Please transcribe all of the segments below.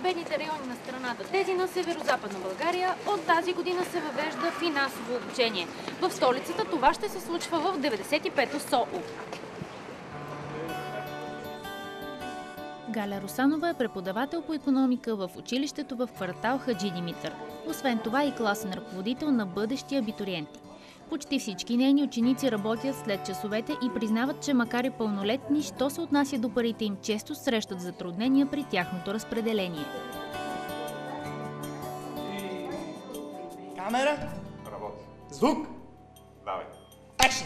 най-бедните райони на страната, тези на северо-западна България, от тази година се въвежда финансово обучение. В столицата това ще се случва в 95-то СОУ. Галя Русанова е преподавател по икономика в училището в квартал Хаджи Димитър. Освен това и класен ръководител на бъдещи абитуриенти. Почти всички нейни ученици работят след часовете и признават, че макар и пълнолетни, що се отнася до парите им, често срещат затруднения при тяхното разпределение. Камера. Работи. Звук. Давай. Акшн.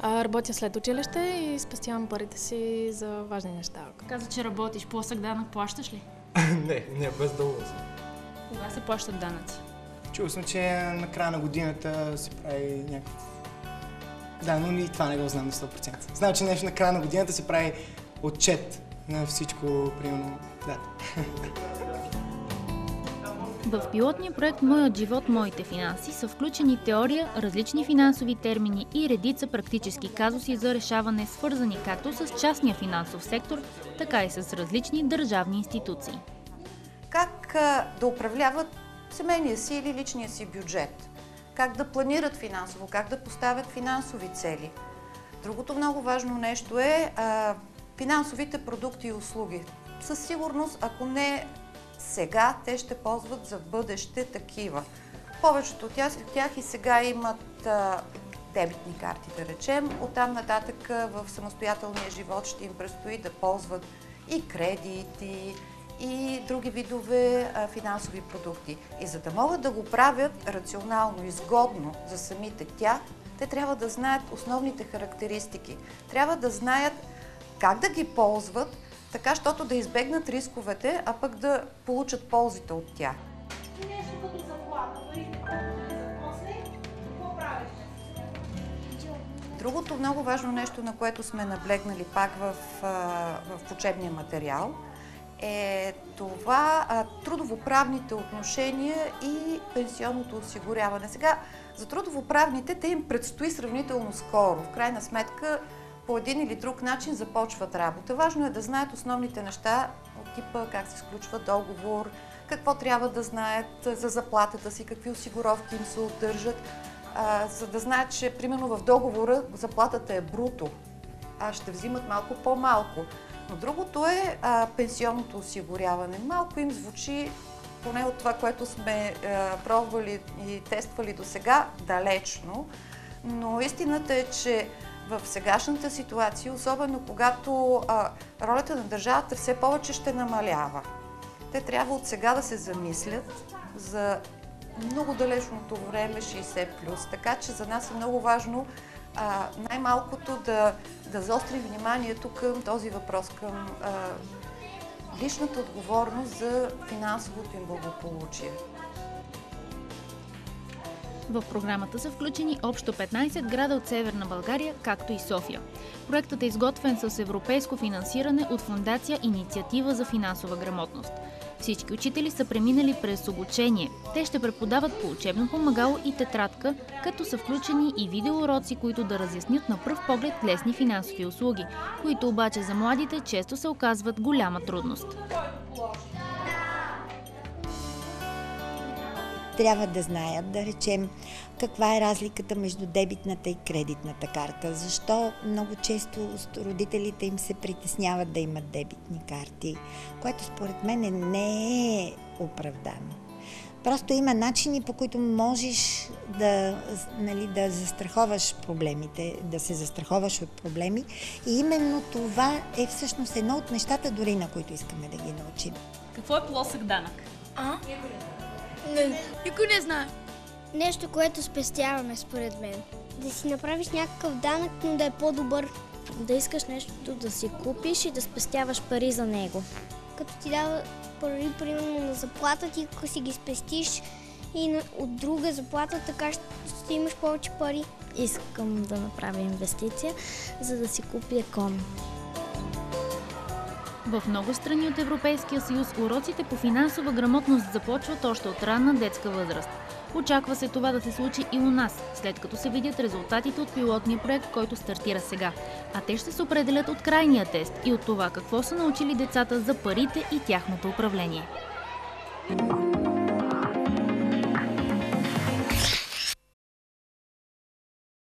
Работя след училище и спестявам парите си за важни неща. Каза, че работиш. Плосък данък плащаш ли? Не, без да лъза. Кога се плащат данъци? Чул съм, че на края на годината се прави някакъв... Да, но и това не го знам на 100%. Знам, че нещо на края на годината се прави отчет на всичко, примерно, да. В пилотния проект «Моят живот, моите финанси» са включени теория, различни финансови термини и редица практически казуси за решаване, свързани както с частния финансов сектор, така и с различни държавни институции. Как да управляват семейния си или личния си бюджет, как да планират финансово, как да поставят финансови цели. Другото много важно нещо е финансовите продукти и услуги. Със сигурност, ако не сега, те ще ползват за бъдеще такива. Повечето от тях и сега имат дебитни карти, да речем. Оттам нататък в самостоятелния живот ще им предстои да ползват и кредити, и други видове финансови продукти. И за да могат да го правят рационално, изгодно за самите тях, те трябва да знаят основните характеристики. Трябва да знаят как да ги ползват, така, щото да избегнат рисковете, а пък да получат ползите от тях. Нещо като заплата, парите, които за после, какво правиш? Другото много важно нещо, на което сме наблегнали пак в учебния материал, е това трудовоправните отношения и пенсионното осигуряване. Сега, за трудовоправните те им предстои сравнително скоро. В крайна сметка, по един или друг начин започват работа. Важно е да знаят основните неща от типа как се сключва договор, какво трябва да знаят за заплатата си, какви осигуровки им се удържат, за да знаят, че примерно в договора заплатата е бруто, а ще взимат малко по-малко. Но другото е пенсионното осигуряване. Малко им звучи, поне от това, което сме пробвали и тествали до сега, далечно. Но истината е, че в сегашната ситуация, особено когато ролята на държавата все повече ще намалява, те трябва от сега да се замислят за много далечното време 60+. Така че за нас е много важно най-малкото да заострим вниманието към този въпрос, към личната отговорност за финансовото им благополучие. В програмата са включени общо 15 града от Северна България, както и София. Проектът е изготвен с европейско финансиране от фондация Инициатива за финансова грамотност. Всички учители са преминали през обучение. Те ще преподават по учебно помагало и тетрадка, като са включени и видеоуроци, които да разяснят на пръв поглед лесни финансови услуги, които обаче за младите често се оказват голяма трудност. Трябва да знаят, да речем, каква е разликата между дебитната и кредитната карта. Защо много често родителите им се притесняват да имат дебитни карти, което според мен не е оправдано. Просто има начини, по които можеш да застраховаш проблемите, да се застраховаш от проблеми. И именно това е всъщност едно от нещата, дори на които искаме да ги научим. Какво е плосък данък? Никой не знае. Нещо, което спестяваме, според мен. Да си направиш някакъв данък, но да е по-добър. Да искаш нещо да си купиш и да спестяваш пари за него. Като ти дава пари, примерно на заплата, ти ако си ги спестиш и от друга заплата, така ще имаш повече пари. Искам да направя инвестиция, за да си купя кон. В много страни от Европейския съюз уроците по финансова грамотност започват още от ранна детска възраст. Очаква се това да се случи и у нас, след като се видят резултатите от пилотния проект, който стартира сега. А те ще се определят от крайния тест и от това какво са научили децата за парите и тяхното управление.